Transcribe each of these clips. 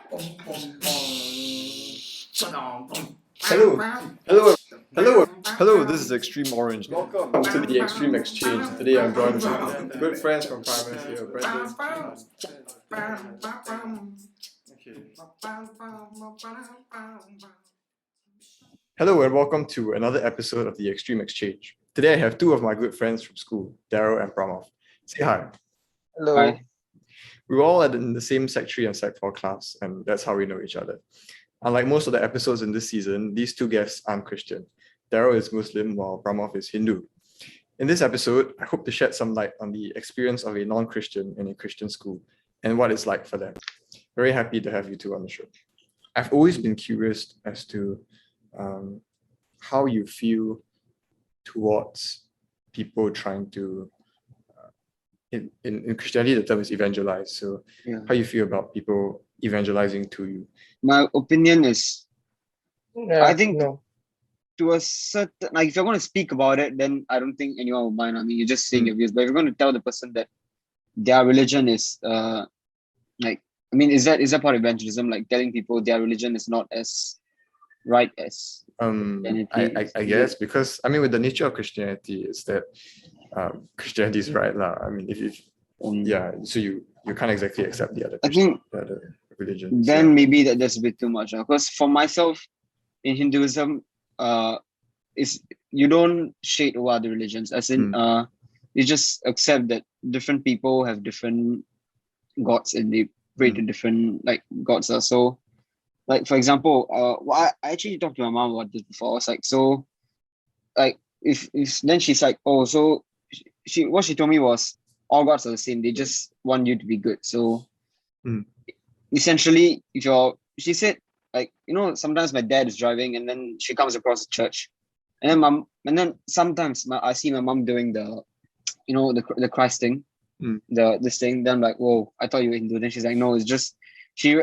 Hello, hello, hello, hello. This is Extreme Orange. Welcome to the Extreme Exchange. Today I'm joined with good friends from Primus here, Brendan. Hello and welcome to another episode of the Extreme Exchange. Today I have two of my good friends from school, Daryl and Pramoth. Say hi. Hello. Hi. We were all in the same Sec 3 and Sec 4 class, and that's how we know each other. Unlike most of the episodes in this season, these two guests aren't Christian. Daryl is Muslim while Pramoth is Hindu. In this episode, I hope to shed some light on the experience of a non-Christian in a Christian school and what it's like for them. Very happy to have you two on the show. I've always been curious as to how you feel towards people trying to, in Christianity, the term is evangelize. So Yeah. how you feel about people evangelizing to you? My opinion is, Yeah, I think no. to a certain, like if you're going to speak about it, then I don't think anyone will mind. I mean, you're just saying your views. But if you're going to tell the person that their religion is, is that part of evangelism? Like telling people their religion is not as right as Christianity? I guess because with the nature of Christianity is that Christianity is right lah. I mean, so you can't exactly accept the other. I think the other religions. then maybe that's a bit too much. Because for myself, in Hinduism, is you don't shade over other religions. As in, you just accept that different people have different gods and they pray to different gods. So, like for example, I actually talked to my mom about this before. I was like, so, like if then she's like, oh, so what she told me was all gods are the same. They just want you to be good. So, essentially, she said, like, sometimes my dad is driving and then she comes across the church, and then sometimes I see my mom doing the Christ thing, this thing. Then I'm like, whoa, I thought you were Hindu. Then she's like, no, it's just she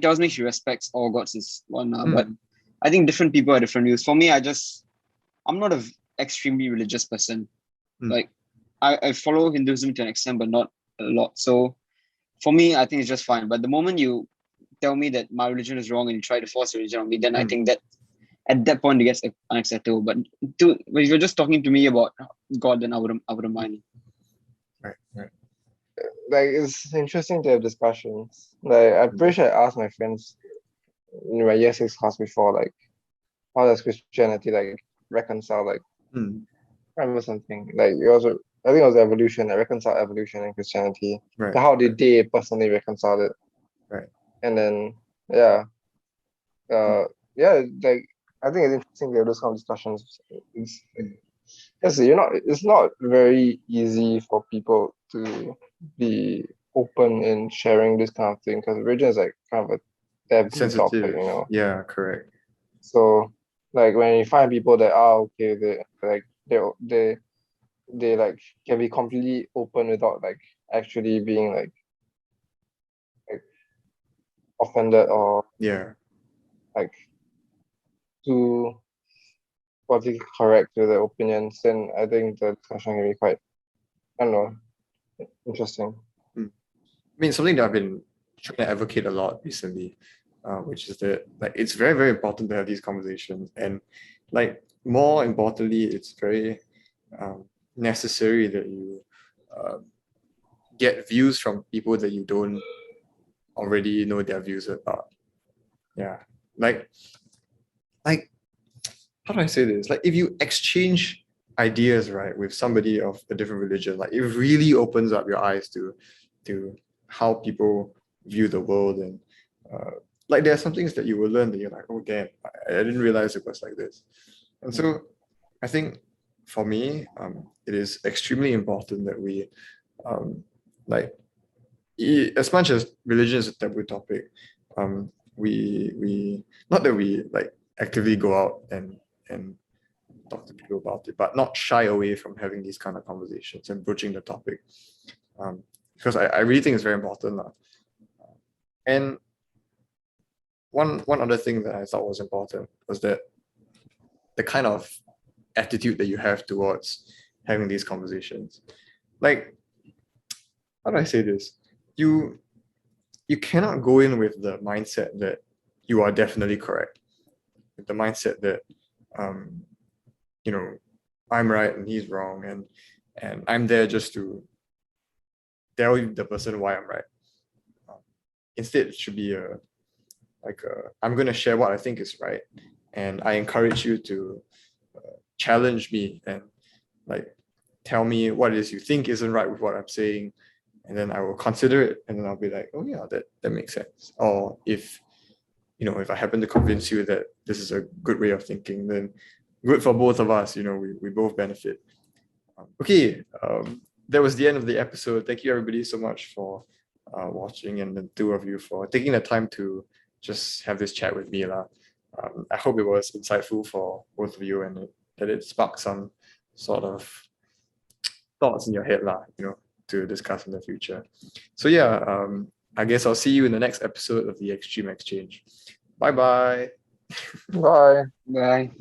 tells me she respects all gods is one, but I think different people have different views. For me, I'm not an extremely religious person. Like I follow Hinduism to an extent, but not a lot. So for me, I think it's just fine. But the moment you tell me that my religion is wrong and you try to force religion on me, then I think that at that point it gets unacceptable. But if you're just talking to me about God, then I wouldn't mind. Right. Like it's interesting to have discussions. Like I'm pretty sure I asked my friends in my year 6 class before, like, how does Christianity reconcile I remember something. Like I think it was evolution, reconcile evolution and Christianity. Right. So how did they personally reconcile it? Right. And then like I think it's interesting to have those kind of discussions. It's not very easy for people to be open in sharing this kind of thing because religion is like kind of a taboo sensitive topic, Yeah, correct. So like when you find people that are okay, they like can be completely open without like actually being like offended or like too politically correct with their opinions, then I think the discussion can be quite, I don't know, interesting. Something that I've been trying to advocate a lot recently, which is that it's very, very important to have these conversations, and more importantly, it's very necessary that you get views from people that you don't already know their views about. Yeah, like how do I say this? If you exchange ideas with somebody of a different religion, it really opens up your eyes to how people view the world, and there are some things that you will learn that you're like, oh damn, I didn't realize it was like this. And so I think for me, it is extremely important that we as much as religion is a taboo topic, we not that we actively go out and talk to people about it, but not shy away from having these kind of conversations and broaching the topic, because I really think it's very important. And one other thing that I thought was important was that the kind of attitude that you have towards having these conversations. How do I say this? you cannot go in with the mindset that you are definitely correct. With the mindset that I'm right and he's wrong, and I'm there just to tell the person why I'm right. Instead, it should be I'm going to share what I think is right, and I encourage you to challenge me and tell me what it is you think isn't right with what I'm saying, and then I will consider it, and then I'll be like, oh yeah, that makes sense. Or if I happen to convince you that this is a good way of thinking, then good for both of us. We both benefit. Okay, that was the end of the episode. Thank you everybody so much for watching, and the two of you for taking the time to just have this chat with me. I hope it was insightful for both of you, and that it sparked some sort of thoughts in your head, to discuss in the future. So yeah, I guess I'll see you in the next episode of the Extreme Exchange. Bye-bye. Bye. Bye.